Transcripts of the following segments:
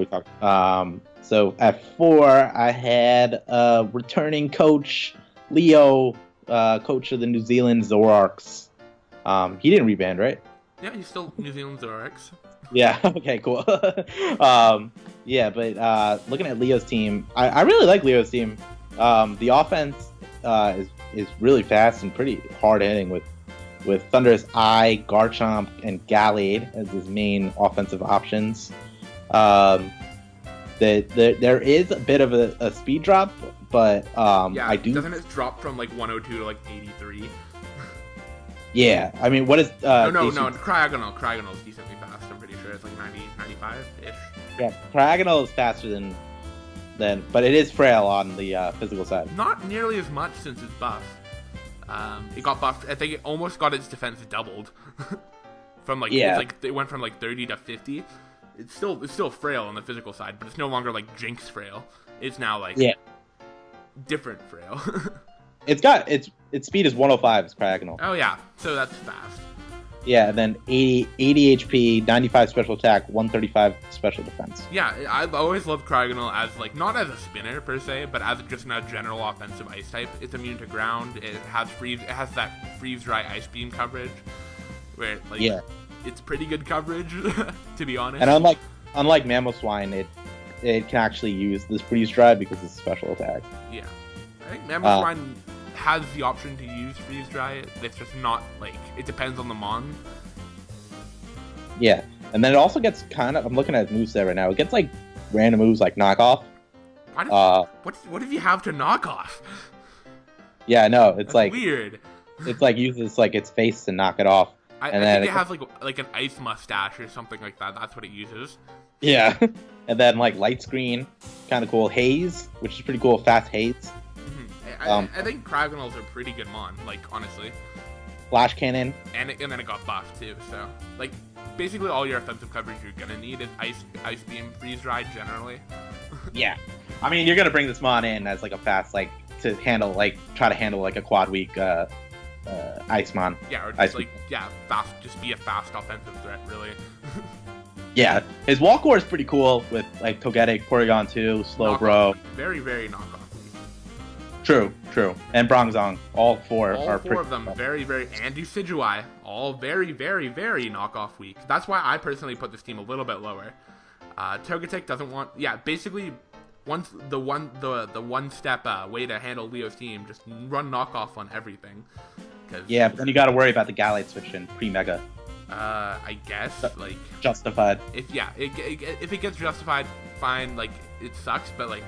talk. So at 4, I had returning coach Leo, coach of the New Zealand Zorarks. He didn't reband, right? Yeah, he's still New Zealand Zorarks. Yeah. Okay. Cool. Yeah, but looking at Leo's team, I really like Leo's team. The offense is really fast and pretty hard hitting with Thunderous Eye, Garchomp, and Gallade as his main offensive options. There is a bit of a speed drop, but I do. Doesn't it drop from like 102 to like 83? Yeah, I mean, what is? No. Cryogonal is decently fast. I'm pretty sure it's like 90, 95-ish. Yeah, Cryogonal is faster than, but it is frail on the physical side. Not nearly as much since it's buffed. It got buffed. I think it almost got its defense doubled. From like, yeah. It went from like 30 to 50. It's still frail on the physical side, but it's no longer like Jinx frail. It's now like different frail. It's got its speed is 105. It's Cryogonal. Oh yeah, so that's fast. Yeah, and then 80 HP, 95 special attack, 135 special defense. Yeah, I've always loved Cryogonal as like not as a spinner per se, but as just a general offensive ice type. It's immune to ground. It has that freeze dry ice beam coverage, where like it's pretty good coverage to be honest. And unlike Mamoswine, it can actually use this freeze dry because it's a special attack. Yeah, I think Mamoswine has the option to use freeze dry. It's just not like it depends on the mon. Yeah, and then it also gets kind of. I'm looking at his moveset right now. It gets like random moves like knockoff. What if you have to knock off? Yeah, no, it's like weird. It's like uses like its face to knock it off. I think it has like an ice mustache or something like that. That's what it uses. Yeah, and then like light screen, kind of cool. Haze, which is pretty cool. Fast haze. I think Cryogonals are pretty good mon, like honestly. Flash cannon. And then it got buffed too, so like basically all your offensive coverage you're gonna need is ice beam, freeze dry generally. Yeah, I mean you're gonna bring this mon in as like a fast try to handle like a quad weak ice mon. Yeah, or just fast, just be a fast offensive threat really. Yeah, his Walkor is pretty cool with like Togetic, Porygon 2, Slowbro. Very, very knockoff. True. And Bronzong. All four of them very, very, and Decidueye, all very, very, very knockoff weak. That's why I personally put this team a little bit lower. Togetic doesn't want, basically, once the one step way to handle Leo's team, just run knockoff on everything. But then you got to worry about the Gallade switch in pre-Mega. I guess like justified. If it gets justified, fine. Like it sucks, but like.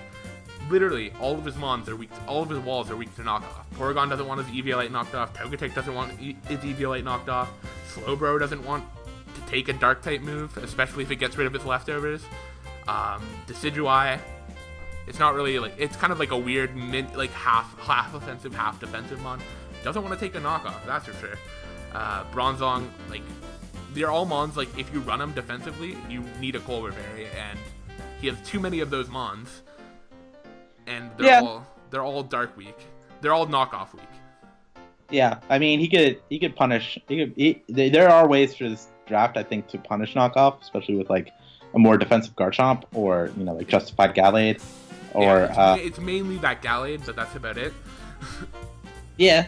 Literally, all of his mons are weak. All of his walls are weak to knock off. Porygon doesn't want his Eviolite knocked off. Togetic doesn't want his Eviolite knocked off. Slowbro doesn't want to take a Dark type move, especially if it gets rid of its leftovers. Decidueye, it's not really like it's kind of like a weird half offensive, half defensive mon. Doesn't want to take a knockoff, that's for sure. Bronzong, like they're all mons. Like if you run them defensively, you need a Colbur Berry, and he has too many of those mons. And they're all dark weak. They're all knockoff weak. Yeah, I mean he could punish. There are ways for this draft, I think, to punish knockoff, especially with like a more defensive Garchomp or like justified Gallade. Or it's mainly that Gallade, but that's about it. Yeah,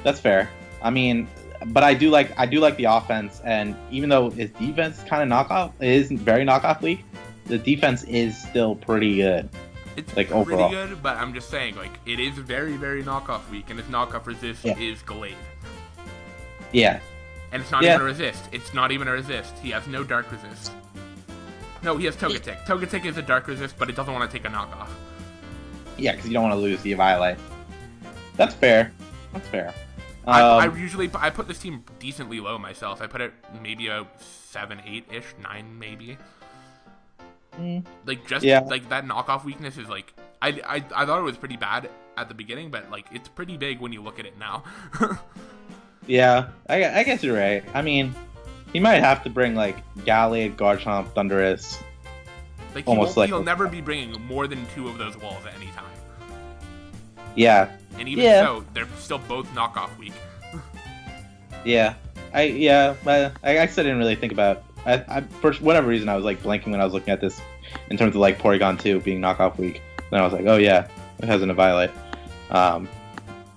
that's fair. I mean, but I do like the offense, and even though his defense is kind of knockoff, it isn't very knockoff weak. The defense is still pretty good. It's like pretty overall good, but I'm just saying, like, it is very, very knockoff weak, and its knockoff resist is Gallade. Yeah. And it's not even a resist. It's not even a resist. He has no dark resist. No, he has Togetic. Togetic is a dark resist, but it doesn't want to take a knockoff. Yeah, because you don't want to lose the Violet. That's fair. I put this team decently low myself. I put it maybe a 7, 8-ish, 9 maybe. Like like that knockoff weakness is like I thought it was pretty bad at the beginning, but like it's pretty big when you look at it now. Yeah, I guess you're right. I mean, he might have to bring like Gallade, Garchomp, Thundurus. Like he'll never be bringing more than 2 of those walls at any time. Yeah. And even so, they're still both knockoff weak. Yeah. I guess I didn't really think about. I for whatever reason I was like blanking when I was looking at this in terms of like Porygon 2 being knockoff week. Then I was like, oh yeah, it has an Eviolite.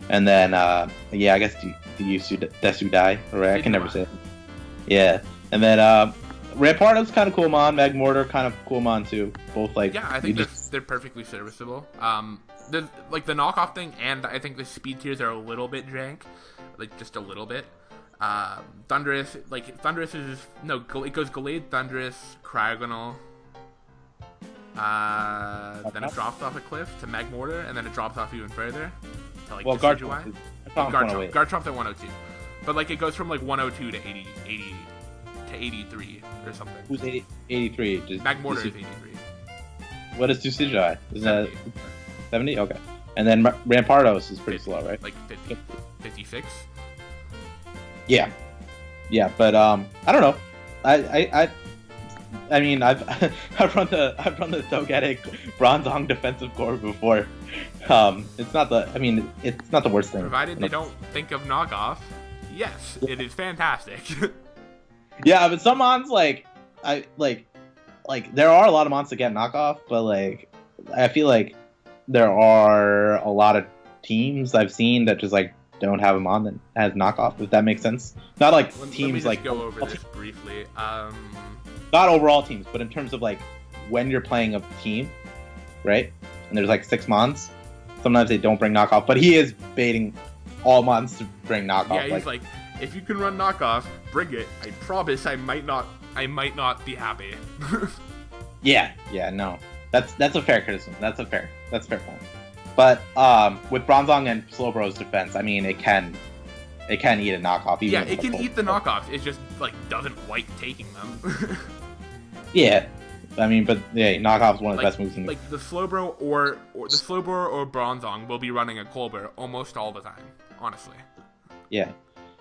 And then yeah, I guess Desudai, right? I can never say it. Yeah, and then Rampardo's kind of cool mon, Magmortar kind of cool mon too. Both like I think they're perfectly serviceable. The knockoff thing, and I think the speed tiers are a little bit jank, like just a little bit. Thundurus, it goes Gallade, Thundurus, Cryogonal. Then it drops off a cliff to Magmortar, and then it drops off even further to like Decidueye. Garchomp's at 102, but like it goes from like 102 to 80 to 83 or something. Who's 83? Magmortar is 83. What is Decidueye? Is that 70? Okay. And then Rampardos is pretty slow, right? Like 50, 56. Yeah, but I don't know. I mean, I've run the Togetic Bronzong defensive core before. It's not the worst thing. Provided they don't think of knockoff. Yes, it is fantastic. Yeah, but some mons like there are a lot of mons that get knockoff, but like I feel like there are a lot of teams I've seen that just like don't have a mon that has knockoff, if that makes sense. Not like teams let me just like go over this briefly. Not overall teams, but in terms of like when you're playing a team, right? And there's like 6 mons. Sometimes they don't bring knockoff, but he is baiting all mons to bring knockoff. Yeah, he's like, if you can run knockoff, bring it. I promise I might not be happy. Yeah, no. That's a fair criticism. That's a fair point. But with Bronzong and Slowbro's defense, I mean, it can eat a knockoff. Yeah, it can eat the knockoffs. It just like doesn't like taking them. Yeah, I mean, but yeah, knockoff's one of the best moves. Like the Slowbro or Bronzong will be running a Colbur almost all the time. Honestly. Yeah,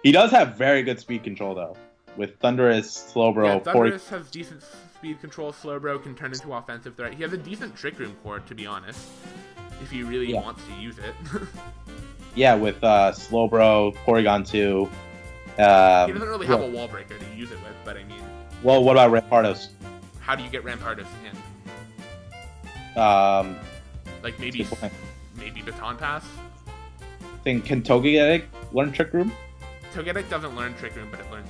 he does have very good speed control though. With Thundurus, Slowbro, Thundurus has decent speed control. Slowbro can turn into offensive threat. He has a decent Trick Room core, to be honest, if he really wants to use it. Yeah, with Slowbro, Porygon 2. He doesn't really have a wall breaker to use it with, but I mean. Well, what about Rampardos? How do you get Rampardos in? Like maybe Baton Pass. Can Togetic learn Trick Room? Togetic doesn't learn Trick Room, but it learns.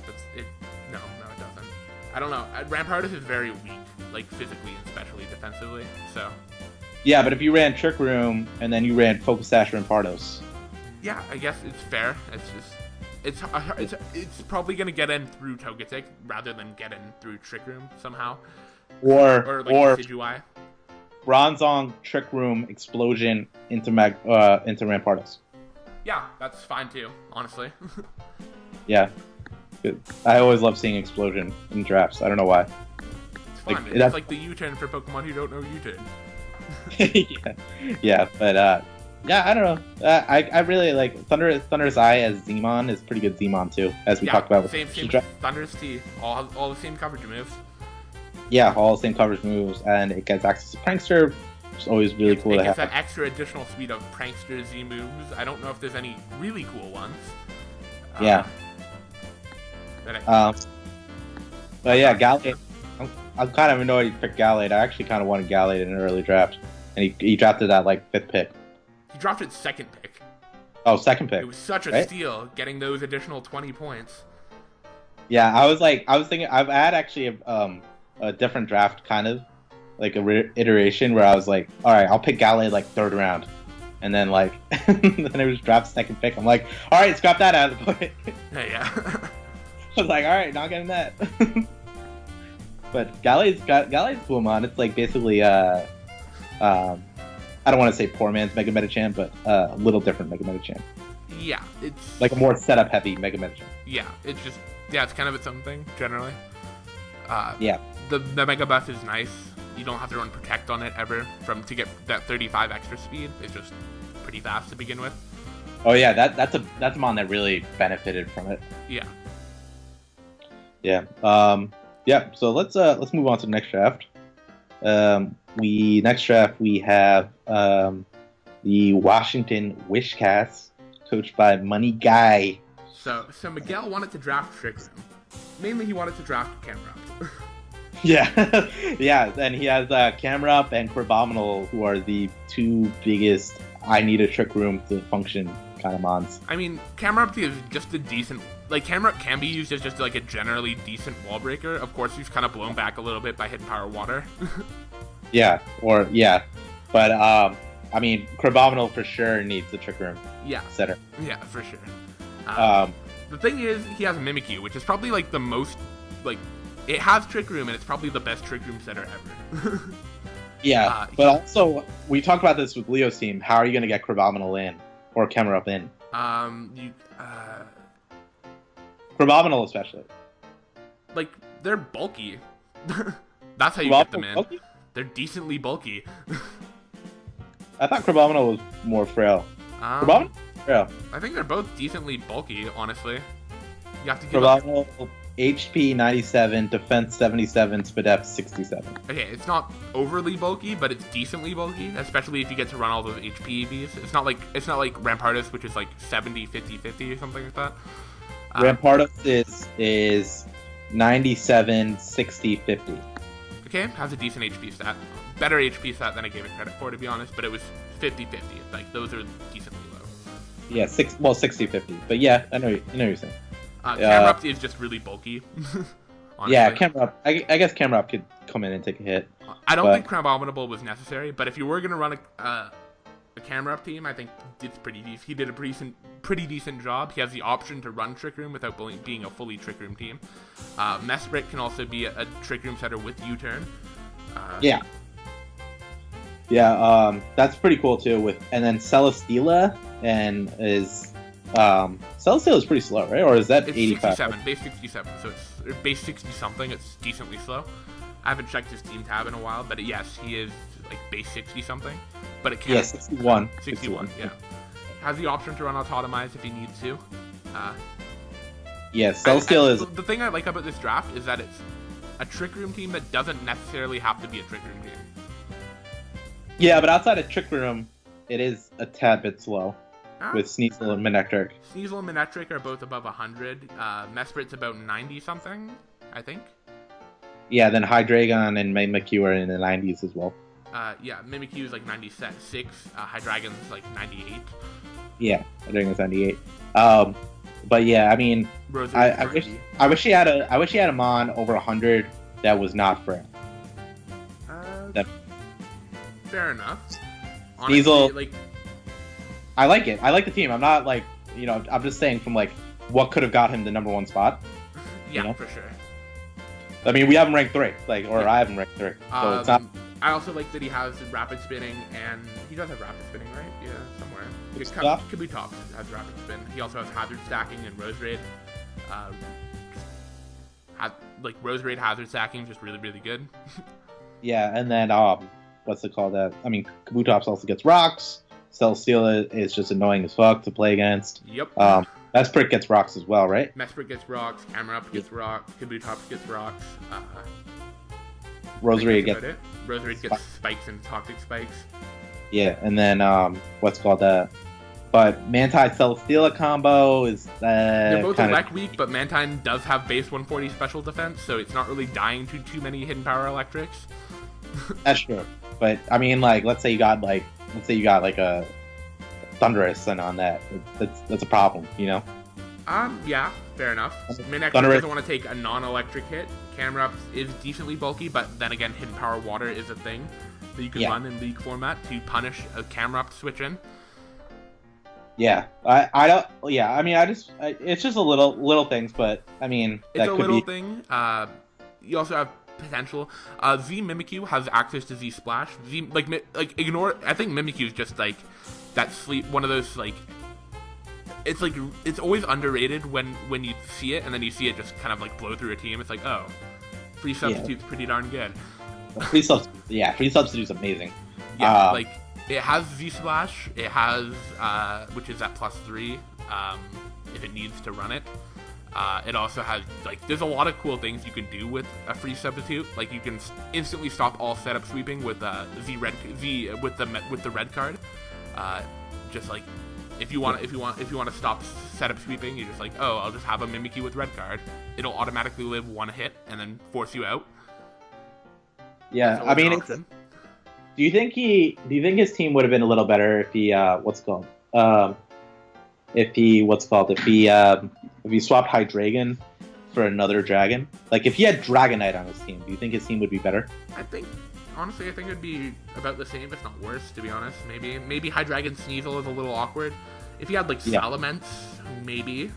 No, it doesn't. I don't know. Rampardos is very weak, like physically and especially defensively. So. Yeah, but if you ran Trick Room and then you ran Focus Sash Rampardos. Yeah, I guess it's fair. It's probably gonna get in through Togetic rather than get in through Trick Room somehow. Or Decidueye. Bronzong, Trick Room, Explosion into Rampardos. Yeah, that's fine too, honestly. Yeah. Good. I always love seeing Explosion in drafts. I don't know why. It's fun. It's like the U-turn for Pokemon who don't know U-turn. Yeah, but yeah, I don't know. I really like Thunderous Eye as Zmon is pretty good Zmon too, as we talked about with same Thunderous T, all the same coverage moves. Yeah, all the same coverage moves, and it gets access to Prankster, which is always really cool to have. It gets that extra additional speed of Prankster Z moves. I don't know if there's any really cool ones. Yeah. But yeah, Gallade. I'm kind of annoyed he picked Gallade. I actually kind of wanted Gallade in an early draft, and he drafted that like 5th pick. He drafted 2nd pick. Oh, 2nd pick. It was such a steal, getting those additional 20 points. Yeah, I was thinking I've had actually a different draft, kind of like a iteration where I was like, all right, I'll pick Gallade like 3rd round, and then like then it was draft 2nd pick. I'm like, all right, scrap that out of the way. Yeah. I was like, all right, not getting that. But Gallade's cool, man. It's like basically I don't want to say poor man's Mega Metachamp, but a little different Mega Metachamp. Yeah, it's like a more setup heavy Mega Metachamp. Yeah, it's kind of its own thing generally. Yeah. The Mega Buff is nice. You don't have to run Protect on it ever to get that 35 extra speed. It's just pretty fast to begin with. Oh yeah, that's a mon that really benefited from it. Yeah. Yeah. Yeah. So let's move on to the next draft. We have the Washington Whiscash, coached by Money Guy. So Miguel wanted to draft Trick Room. Mainly, he wanted to draft Camerupt. Yeah, yeah, and he has Camera Up and Crabominal, who are the two biggest I need a Trick Room to function kind of mons. I mean, Camera Up is just a decent... Like, Camera Up can be used as just, like, a generally decent wall breaker. Of course, he's kind of blown back a little bit by hitting Power Water. Yeah, but, I mean, Crabominal for sure needs a Trick Room setter. Yeah, for sure. The thing is, he has Mimikyu, which is probably, like, the most, like... It has Trick Room, and it's probably the best Trick Room setter ever. Yeah, but also, we talked about this with Leo's team. How are you going to get Crabominal in? Or Camera Up in? Crabominal especially. Like, they're bulky. That's how you get them in. Bulky? They're decently bulky. I thought Crabominal was more frail. Crabominal? Frail. I think they're both decently bulky, honestly. You have to give Crabominal, HP 97, Defense 77, Spadef 67. Okay, it's not overly bulky, but it's decently bulky, especially if you get to run all those HP EVs. It's not like Rampardos, which is like 70, 50, 50 or something like that. Rampardos is 97, 60, 50. Okay, has a decent HP stat. Better HP stat than I gave it credit for, to be honest, but it was 50-50. Like, those are decently low. Yeah, 60-50. But yeah, I know what you're saying. Camera Up is just really bulky. Yeah, Camera Up. I guess Camera Up could come in and take a hit. I don't think Crabominable was necessary, but if you were going to run a Camera Up team, I think it's pretty decent. He did a pretty decent job. He has the option to run Trick Room without being a fully Trick Room team. Mesprit can also be a Trick Room setter with U-turn. Yeah, that's pretty cool too. And then Celesteela and is Celesteela is pretty slow, right? Or is that it's 85? 67, base 67, so it's base 60 something. It's decently slow. I haven't checked his team tab in a while, but yes, he is like base 60 something. But it can 61. 61, yeah. Has the option to run Autotomize if he needs to. Celesteela is... The thing I like about this draft is that it's a Trick Room team that doesn't necessarily have to be a Trick Room team. Yeah, but outside of Trick Room, it is a tad bit slow. With Sneasel and Manectric. Sneasel and Manectric are both above 100. Mesprit's about 90 something, I think. Yeah, then Hydreigon and Mimikyu are in the 90s as well. Mimikyu is like 96. Hydreigon's like 98. Yeah, Hydreigon's 98. But yeah, I mean, I wish he had a Mon over 100 that was not frail. Fair enough. Sneasel, like, I like it. I like the team. I'm not like, I'm just saying from like what could have got him the #1 spot. Yeah, for sure. I mean, we have him ranked 3, I have him ranked 3. So it's not. I also like that he has rapid spinning, and he does have rapid spinning, right? Yeah, somewhere. Kabutops has rapid spin. He also has hazard stacking and Rose Raid. Rose Raid hazard stacking is just really, really good. Yeah, and then what's it called? I mean, Kabutops also gets rocks. Celesteela is just annoying as fuck to play against. Yep. Mesprit gets rocks as well, right? Mesprit gets rocks. Camera Up gets rocks. Kabutops gets rocks. Rosary gets spikes and toxic spikes. Yeah, and then what's called that? But Mantine Celesteela combo is they're both elect weak, but Mantine does have base 140 special defense, so it's not really dying to too many hidden power electrics. That's true, but I mean, like, let's say you got like a Thunderous and on that, that's a problem, Yeah, fair enough. Manectric doesn't want to take a non-electric hit. Camera Up is decently bulky, but then again, hidden power water is a thing that you can run in League format to punish a Camera Up switch in. Yeah, I don't. Yeah, I mean, it's just a little things, but I mean, it's a little thing. You also have potential. Z Mimikyu has access to Z Splash. Ignore. I think Mimikyu is just like that sleep. One of those like. It's always underrated when you see it, and then you see it just kind of like blow through a team. It's like, oh, free substitute's pretty darn good. Free substitute's amazing. Yeah, it has Z Splash. It has which is at +3 if it needs to run it. It also has there's a lot of cool things you can do with a free substitute. Like you can instantly stop all setup sweeping with with the red card. Just like if you want to stop setup sweeping, you're just like, oh, I'll just have a Mimikyu with red card. It'll automatically live one hit and then force you out. Yeah, I mean, do you think his team would have been a little better if he if he swapped Hydreigon for another dragon? Like, if he had Dragonite on his team, do you think his team would be better? Honestly, I think it'd be about the same, if not worse, to be honest. Maybe Hydreigon Sneasel is a little awkward. If he had, like, Salamence, maybe.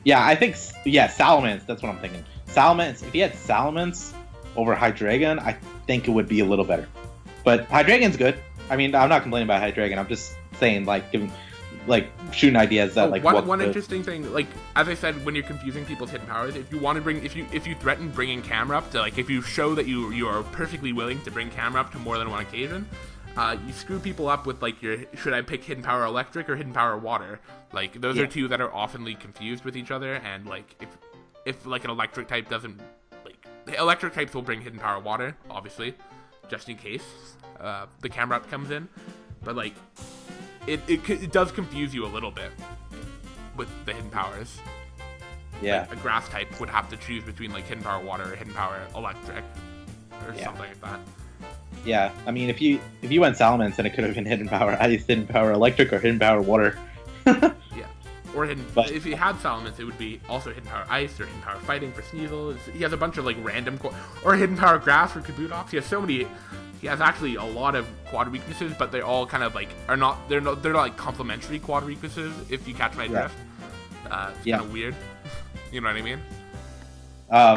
Yeah, I think, Salamence, that's what I'm thinking. Salamence, if he had Salamence over Hydreigon, I think it would be a little better. But Hydreigon's good. I mean, I'm not complaining about Hydreigon. I'm just saying, shooting ideas that one interesting thing, like, as I said, when you're confusing people's hidden powers, if you want to bring, if you threaten bringing camera up to, like, if you show that you are perfectly willing to bring camera up to more than one occasion, you screw people up with, like, should I pick hidden power electric or hidden power water? Like, those are two that are oftenly confused with each other, and, like, if like an electric type doesn't, like, the electric types will bring hidden power water, obviously, just in case the camera up comes in, but, like, it does confuse you a little bit with the hidden powers. Yeah. Like, a grass type would have to choose between, like, hidden power water or hidden power electric or something like that. Yeah, I mean, if you went Salamence, then it could have been hidden power ice, hidden power electric, or hidden power water. Yeah, or if he had Salamence, it would be also hidden power ice or hidden power fighting for Sneasel. He has a bunch of, like, random or hidden power grass for Kabutops. He has so many. He has actually a lot of quad weaknesses, but they're all kind of, like, they're not like complementary quad weaknesses, if you catch my drift. It's kind of weird. You know what I mean?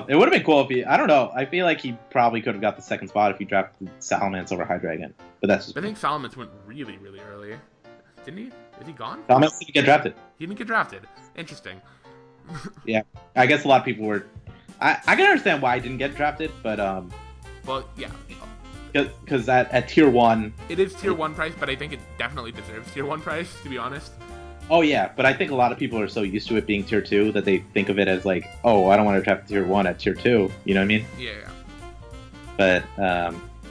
It would have been cool if I don't know. I feel like he probably could have got the second spot if he drafted Salamence over Hydreigon. But that's just... I think Salamence went really, really early. Didn't he? Is he gone? Salamence didn't get drafted. He didn't get drafted. Interesting. Yeah. I guess a lot of people were... I can understand why he didn't get drafted, but... Well, yeah. Because at Tier 1... It is Tier 1 price, but I think it definitely deserves Tier 1 price, to be honest. Oh, yeah, but I think a lot of people are so used to it being Tier 2 that they think of it as like, oh, I don't want to draft Tier 1 at Tier 2. You know what I mean? Yeah. But,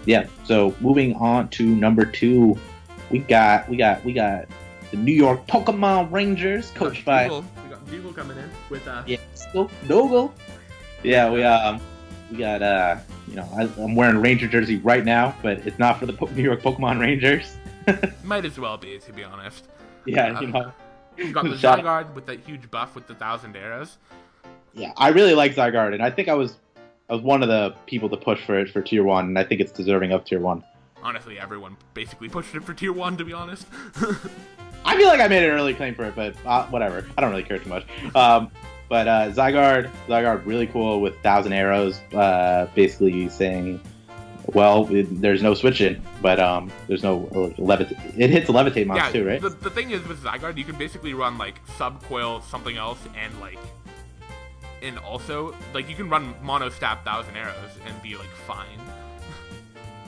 yeah, so moving on to number 2, we got the New York Pokemon Rangers, coached by... We got Dougal coming in with... Yeah, Dougal. Yeah, we got, I'm wearing a Ranger jersey right now, but it's not for the New York Pokemon Rangers. Might as well be, to be honest. Yeah, You got the Zygarde with that huge buff with the 1,000 arrows. Yeah, I really like Zygarde, and I think I was one of the people to push for it for Tier 1, and I think it's deserving of Tier 1. Honestly, everyone basically pushed it for Tier 1, to be honest. I feel like I made an early claim for it, but whatever. I don't really care too much. But Zygarde, really cool with 1,000 arrows, basically saying, well, there's no switching, but there's no levitate. It hits levitate mods too, right? The thing is with Zygarde, you can basically run like Subcoil, something else, and also like you can run mono stab 1,000 arrows and be like fine.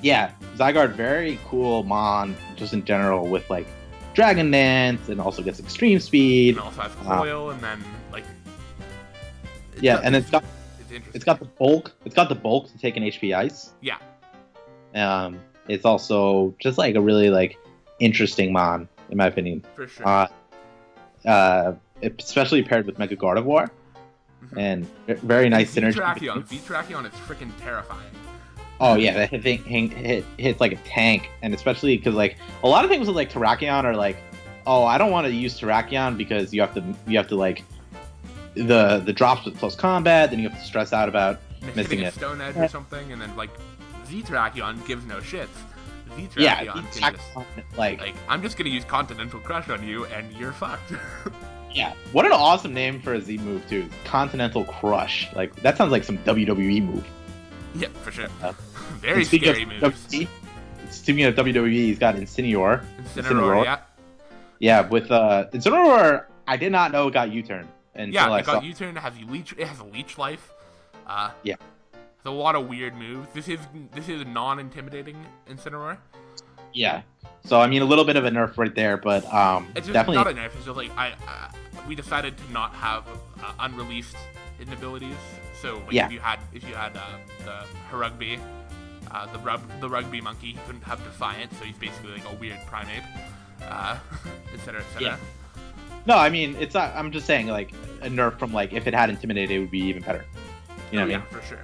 Yeah, Zygarde very cool mon just in general with like Dragon Dance and also gets extreme speed. And also has coil and then like. And it's got the bulk. It's got the bulk to take an HP ice. Yeah. It's also just like a really like interesting mon, in my opinion. For sure. Especially paired with Mega Gardevoir, and very nice synergy. V-Tracheon is freaking terrifying. Oh yeah, that thing hits like a tank, and especially because like a lot of things with like Terrakion are like, oh, I don't want to use Terrakion because you have to like the drops with close combat, then you have to stress out about missing a it. Stone Edge or something, and then like Z-Terrakion gives no shits. Z-Terrakion can just like I'm just gonna use Continental Crush on you, and you're fucked. Yeah, what an awesome name for a Z move too. Continental Crush. Like that sounds like some WWE move. Yep, for sure. Very scary moves. Speaking of WWE, he's got Incineroar. Yeah. Yeah, with Incineroar, I did not know it got U-turn. It got U-turn. It has a leech life. Yeah. It's a lot of weird moves. This is non-intimidating Incineroar. Yeah. So I mean, a little bit of a nerf right there, but it's just definitely not a nerf. It's just like we decided to not have unreleased hidden abilities. So like, if you had the Harugby, the Rugby monkey, he couldn't have Defiant, so he's basically like a weird Primeape, etc. Yeah. No, I mean I'm just saying like a nerf from like if it had Intimidate, it would be even better. You know what I mean? Yeah, for sure.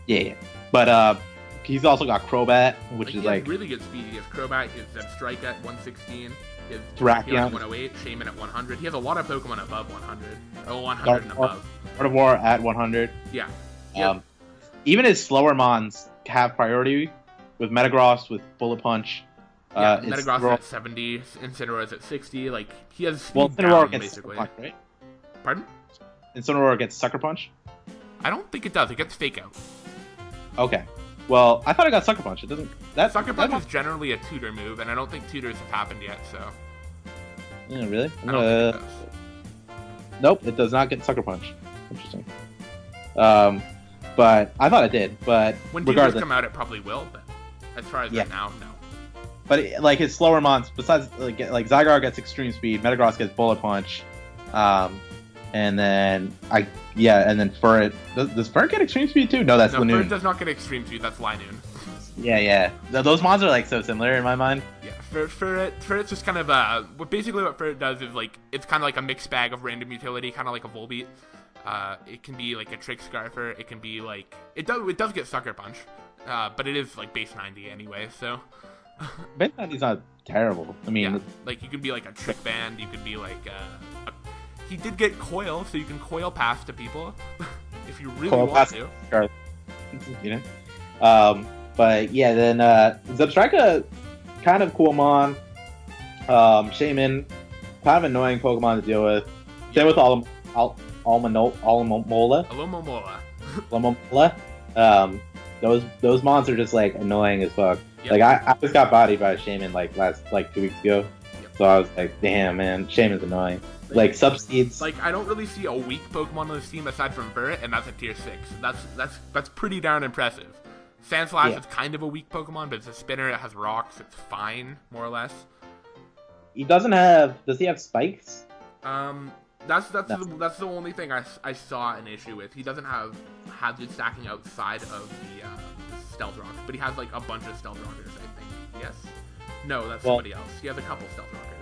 Yeah. But he's also got Crobat, which is he has like really good speed. He has Crobat, he has Strike at 116, he has Terrakion at 108, Shaman at 100. He has a lot of Pokemon above 100. Oh, 100 and above. Gardevoir at 100. Yeah. Even his slower mons have priority with Metagross, with Bullet Punch. Yeah, Metagross at 70, Incineroar's at 60. Like, he has speed Incineroar down, gets basically. Sucker Punch, right? Pardon? Incineroar gets Sucker Punch? I don't think it does. It gets Fake Out. Okay. Well, I thought it got Sucker Punch. It doesn't... Sucker Punch is generally a tutor move, and I don't think tutors have happened yet, so... Yeah, really? I don't think it does. Nope, it does not get Sucker Punch. Interesting. But I thought it did, but when tutors come out, it probably will, but as far as right now, no. But like his slower mons, besides like Zygarde gets Extreme Speed, Metagross gets Bullet Punch, and then Furret. Does Furret get Extreme Speed too? No, that's Lanoon. Furret does not get Extreme Speed. That's Linoon. Yeah. Those mons are like so similar in my mind. Yeah, Furret's just kind of basically what Furret does is like it's kind of like a mixed bag of random utility, kind of like a Volbeat. It can be like a Trick Scarfer. It can be like it does get Sucker Punch, but it is like base 90 anyway. So base 90's not terrible. I mean, yeah, like you can be like a Trick Band. You could be like he did get Coil, so you can Coil pass to people if you really want to. You know, but yeah, then Zebstrika, kind of cool mon. Shaman, kind of annoying Pokemon to deal with. Same with Alomomola. Those mons are just like annoying as fuck. Yep. Like I just got bodied by a Shaman like 2 weeks ago. Yep. So I was like, damn man, Shaman's annoying. Like Subseeds. Like I don't really see a weak Pokemon on this team aside from Furret, and that's a tier 6. That's pretty darn impressive. Sandslash is kind of a weak Pokemon, but it's a spinner, it has rocks, it's fine, more or less. Does he have spikes? That's the only thing I saw an issue with. He doesn't have hazard stacking outside of the Stealth Rock, but he has like a bunch of Stealth Rockers, I think. Yes? No, that's somebody else. He has a couple Stealth Rockers.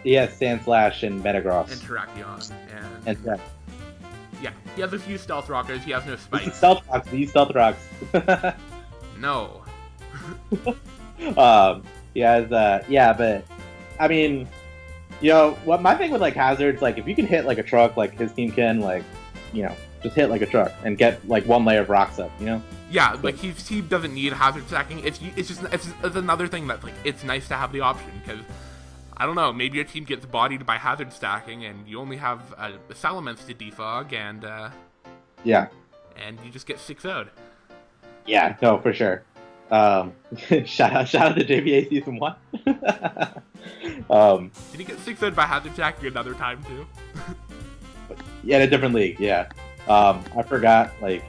He has Sandslash and Metagross. And Terrakion. And yeah, he has a few Stealth Rockers. He has no spikes. These Stealth Rocks. No. He has but I mean, you know, what my thing with like hazards, like if you can hit like a truck, like his team can, like, you know, just hit like a truck and get like one layer of rocks up, you know? Yeah, like he doesn't need hazard stacking. It's another thing that like it's nice to have the option because I don't know, maybe your team gets bodied by hazard stacking and you only have Salamence to defog and and you just get 6-0'd. Yeah, no, for sure. Shout out to JBA Season 1. Did he get 6-0'd by hazard stacking another time too? Yeah, in a different league, yeah. I forgot why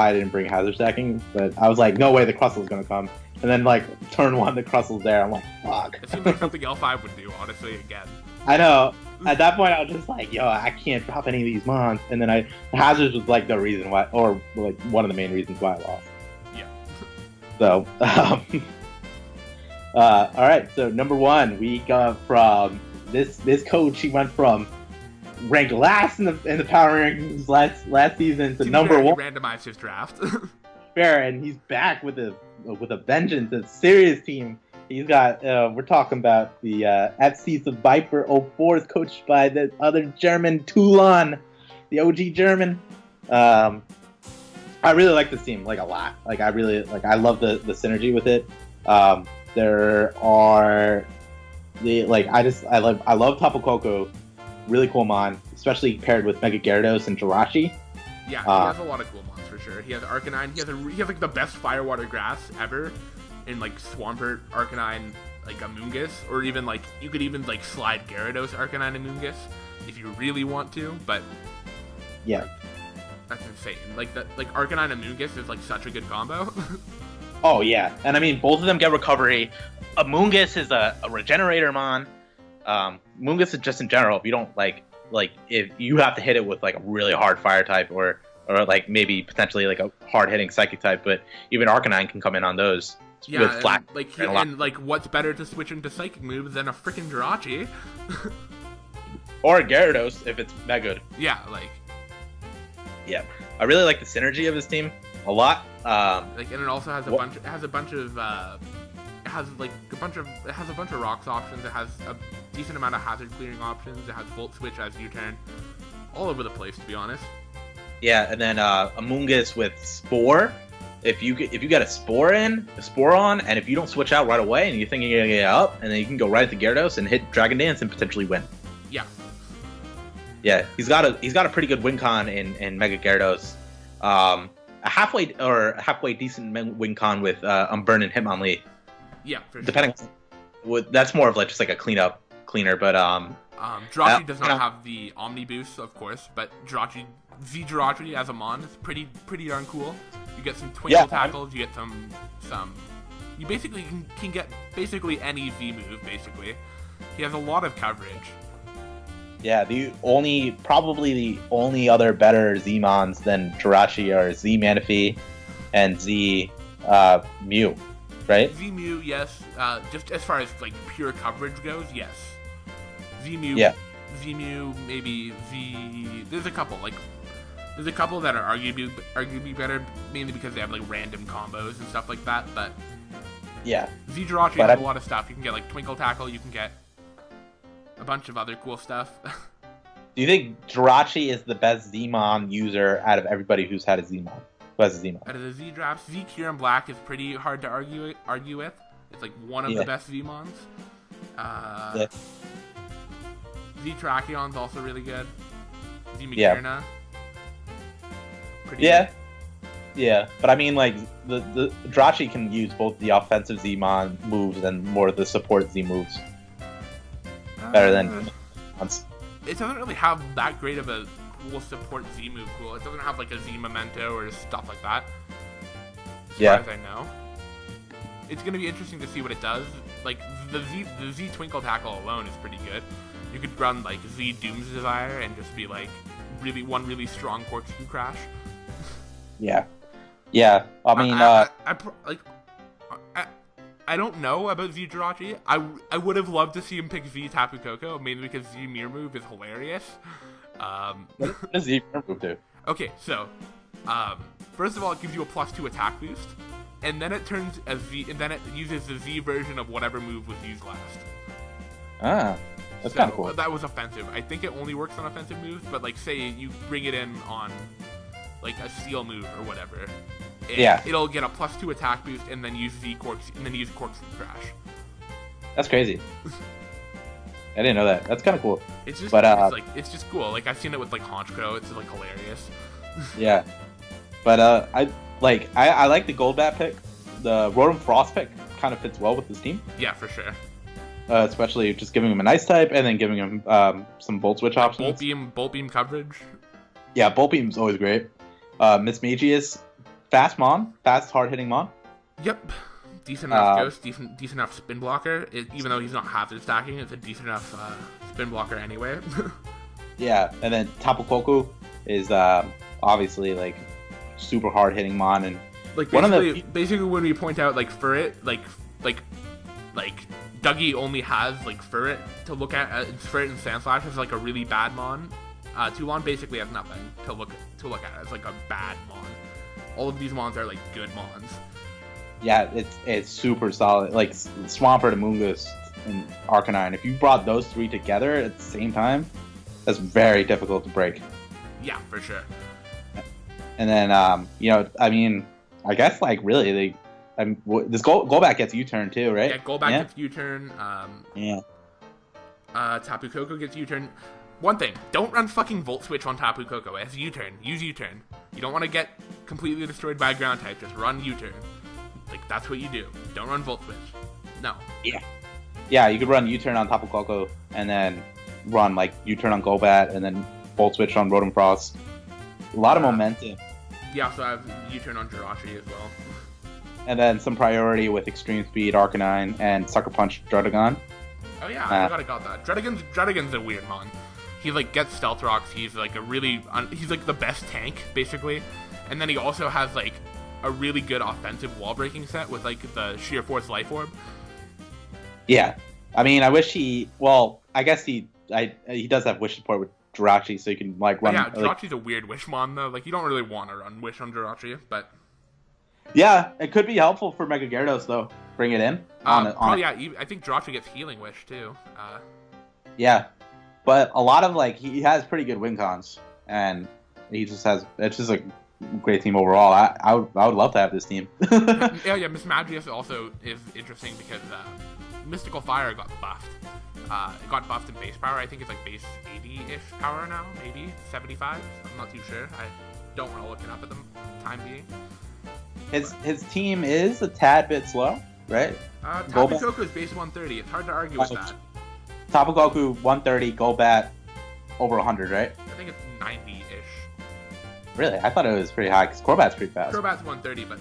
I didn't bring hazard stacking, but I was like, no way the Crustle's gonna come. And then like turn 1 the Crustle's there, I'm like, fuck. It seems like something L5 would do, honestly, again. I know. At that point I was just like, yo, I can't drop any of these mons, and then hazards was like the reason why, or like one of the main reasons why I lost. Yeah. So alright, so number 1, we got from this coach. He went from ranked last in the power rankings last season to number 1. He randomized his draft. Fair, and he's back with a vengeance, a serious team. He's got we're talking about the FC's of Viper 04s, coached by the other German Toulon, the OG German. I really like this team like a lot. Like I love the synergy with it. I love Tapu Koko, really cool mon, especially paired with Mega Gyarados and Jirachi. Yeah, he has a lot of cool mons for sure. He has Arcanine. He has like the best Firewater Grass ever, in like Swampert, Arcanine, like Amoonguss, or even like you could even like slide Gyarados, Arcanine, Amoonguss if you really want to. But yeah, like, that's insane. Like Arcanine Amoonguss is like such a good combo. Oh yeah, and I mean both of them get recovery. Amoonguss is a regenerator mon. Amoonguss is just in general. If you don't like if you have to hit it with like a really hard fire type or like maybe potentially like a hard hitting psychic type, but even Arcanine can come in on those. Yeah, with flat and like what's better to switch into psychic moves than a freaking Jirachi? Or a Gyarados if it's mega good. Yeah, like. Yeah, I really like the synergy of this team. a lot. Like, and it also has a bunch. It has a bunch of. It has a bunch of rocks options. It has a decent amount of hazard clearing options. It has Volt Switch as U-turn, all over the place, to be honest. Yeah, and then Amoonguss with Spore. If you get a Spore on, and if you don't switch out right away, and you think you're gonna get up, and then you can go right into Gyarados and hit Dragon Dance and potentially win. Yeah. Yeah, he's got a pretty good win con in Mega Gyarados. A halfway decent win con with Unburn and Hitmonlee. Yeah, for sure. Depending, that's more of like just like a cleaner, but Jirachi does not have the Omni boost, of course, but Jirachi as a mon is pretty darn cool. You get some Twinkle tackles, you get some you basically can get basically any Z move, basically. He has a lot of coverage. Yeah, probably the only other better Z-Mons than Jirachi are Z Manaphy and Z Mew, right? Z Mew, yes. Just as far as like pure coverage goes, yes. Z Mew, Z Mew, maybe Z. There's a couple that are arguably better, mainly because they have like random combos and stuff like that. But yeah, Z Jirachi has a lot of stuff. You can get like Twinkle Tackle. You can get a bunch of other cool stuff. Do you think Jirachi is the best Z-Mon user out of everybody who's had a Z-Mon? Who has a Z-Mon? Out of the Z drafts, Z Kieran Black is pretty hard to argue with. It's like one of the best Z-Mons. Z Trachion's also really good. Z Magearna. Pretty good. Yeah, but I mean, like, the Jirachi can use both the offensive Z-Mon moves and more of the support Z moves. Better than it doesn't really have that great of a cool support Z move cool. It doesn't have like a Z Memento or stuff like that. As far as I know. It's gonna be interesting to see what it does. Like the Z Twinkle Tackle alone is pretty good. You could run like Z Doom's Desire and just be like really strong Corkscrew Crash. Yeah. I mean, I don't know about Z Jirachi. I would have loved to see him pick Z Tapu Koko, mainly because Z Mirror Move is hilarious. What does Z Mirror Move do? Okay, so first of all, it gives you a +2 attack boost, and then it turns a Z, and then it uses the Z version of whatever move was used last. That's kind of cool. That was offensive. I think it only works on offensive moves, but like say you bring it in on like a Steel move or whatever. It'll get a +2 attack boost and then use Corkscrew Crash. That's crazy. I didn't know that. That's kind of cool. It's just, it's just cool. Like I've seen it with like Honchkrow. It's like hilarious. Yeah, but I like the Golbat pick. The Rotom Frost pick kind of fits well with this team. Yeah, for sure. Especially just giving him a nice type and then giving him some Volt Switch options. Bolt Beam coverage. Yeah, Bolt Beam's always great. Mismagius, fast hard-hitting Mon. Yep. Decent enough Ghost, decent enough Spin Blocker. Even though he's not hazard stacking, it's a decent enough Spin Blocker anyway. Yeah, and then Tapu Koko is obviously like super hard-hitting Mon, and like basically when we point out like Furret, like Dougie only has like Furret to look at. Furret and Sandslash has like a really bad Mon. Toulon basically has nothing to look at. It's like a bad Mon. All of these Mons are like good Mons. Yeah, it's super solid. Like Swampert, Amoonguss, and Arcanine. If you brought those three together at the same time, that's very difficult to break. Yeah, for sure. And then I mean, I guess like really this Golbat gets U-turn too, right? Yeah, Golbat gets U-turn. Tapu Koko gets U-turn. One thing, don't run fucking Volt Switch on Tapu Koko. As U-turn, use U-turn. You don't want to get completely destroyed by a ground type. Just run U-turn. Like that's what you do. Don't run Volt Switch. No. Yeah, you could run U-turn on Tapu Koko and then run like U-turn on Golbat and then Volt Switch on Rotom Frost. A lot of momentum. You also have U-turn on Jirachi as well. And then some priority with Extreme Speed, Arcanine, and Sucker Punch Druddigon. Oh yeah, I forgot I got that. Druddigon's a weird mon. He like gets Stealth Rocks. He's like he's like the best tank basically, and then he also has like a really good offensive wall breaking set with like the Sheer Force Life Orb. Yeah, I mean, I wish I guess he does have wish support with Jirachi, so you can like run. Yeah, Jirachi's a weird wish mon though. Like you don't really want to run wish on Jirachi, but Yeah, it could be helpful for Mega Gyarados though. Bring it in. Yeah, I think Jirachi gets Healing Wish too. Yeah, but a lot of he has pretty good win cons, and he just has. It's just a great team overall. I would love to have this team. Yeah. Mismagius also is interesting because Mystical Fire got buffed. It got buffed in base power. I think it's like base 80-ish power now, maybe 75. I'm not too sure. I don't want to look it up at the time being. His team is a tad bit slow, right? Tapu Koko is base 130. It's hard to argue with that. Tapu Koko 130, Golbat over 100, right? I think it's 90-ish. Really? I thought it was pretty high because Corbat's pretty fast. Corbat's 130, but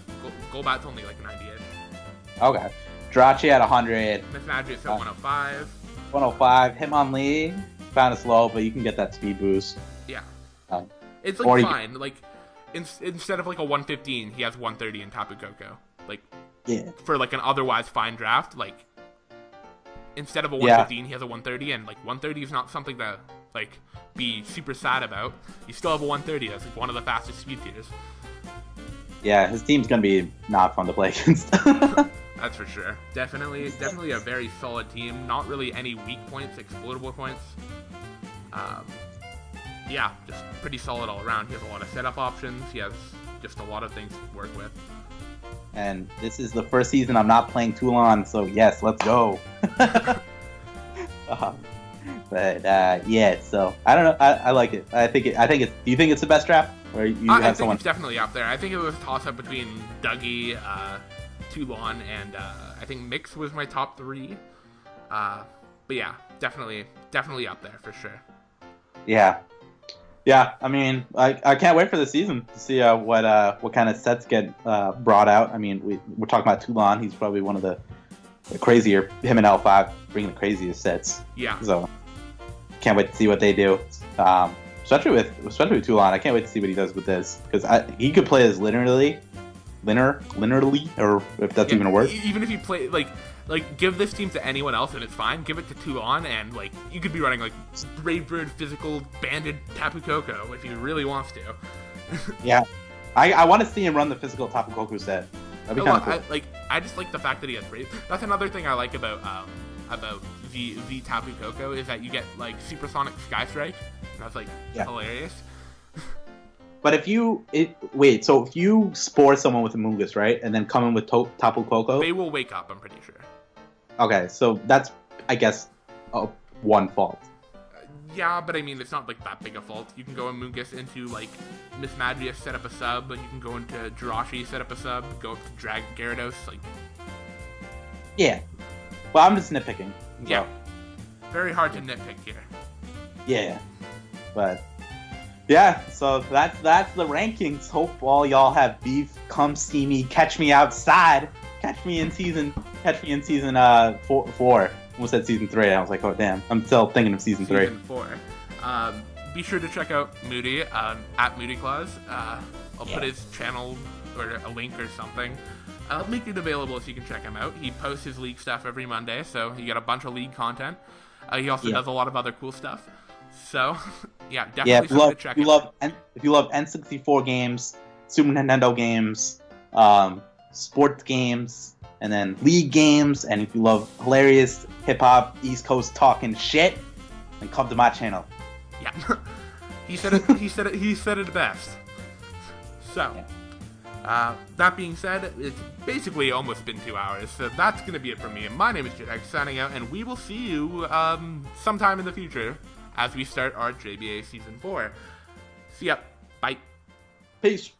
Golbat's only like 90-ish. Okay. Jirachi at 100. Mismagius at 105. 105. Hitmonlee found it slow, but you can get that speed boost. Yeah. It's like fine. Like instead of like a 115, he has 130 in Tapu Koko. Like for like an otherwise fine draft, like instead of a 115, he has a 130, and like 130 is not something to like be super sad about. You still have a 130. That's like one of the fastest speed tiers. Yeah, his team's gonna be not fun to play against. That's for sure. Definitely a very solid team. Not really any weak points, exploitable points. Yeah, just pretty solid all around. He has a lot of setup options. He has just a lot of things to work with. And this is the first season I'm not playing Toulon, so yes, let's go. But yeah, so I don't know. I like it. I think it's. Do you think it's the best draft, or you have I think someone? It's definitely up there. I think it was a toss up between Dougie, Toulon, and I think Mix was my top 3. But yeah, definitely up there for sure. Yeah. I mean, I can't wait for the season to see what kind of sets get brought out. I mean, we're talking about Toulon. He's probably one of the crazier. Him and L5 bring the craziest sets. Yeah. So can't wait to see what they do. Especially with Toulon. I can't wait to see what he does with this because he could play as linearly, or if that's even a word. Even if you play like give this team to anyone else and it's fine. Give it to Toulon and like you could be running like Brave Bird, Physical, Banded, Tapu Koko if he really wants to. Yeah, I want to see him run the Physical Tapu Koko set. That'd be kind of cool. I just like the fact that he has Brave. That's another thing I like about V Tapu Koko is that you get like Supersonic Sky Strike. And that's like hilarious. But if you spore someone with a Mungus, right, and then come in with Tapu Koko, they will wake up. I'm pretty sure. Okay, so that's, I guess, one fault. Yeah, but I mean, it's not like that big a fault. You can go in Mungus into like Mismagius, set up a sub, and you can go into Jirachi, set up a sub, go up to Drag Gyarados, like. Yeah. Well, I'm just nitpicking. So. Yeah. Very hard to nitpick here. Yeah. But. Yeah, so that's the rankings. Hope all y'all have beef. Come see me. Catch me outside. Catch me in season 4. Almost said season 3. I was like, oh damn. I'm still thinking of season 3. Season 4. Be sure to check out Moody at MoodyClause. I'll put his channel or a link or something. I'll make it available so you can check him out. He posts his league stuff every Monday, so you get a bunch of league content. He also does a lot of other cool stuff. So, yeah, definitely something to check out. If you love N64 games, Super Nintendo games, sports games, and then league games, and if you love hilarious hip-hop, East Coast talking shit, then come to my channel. Yeah. He said it best. So, that being said, it's basically almost been 2 hours, so that's going to be it from me. My name is Jadehex, signing out, and we will see you sometime in the future as we start our JBA Season 4. See ya. Bye. Peace.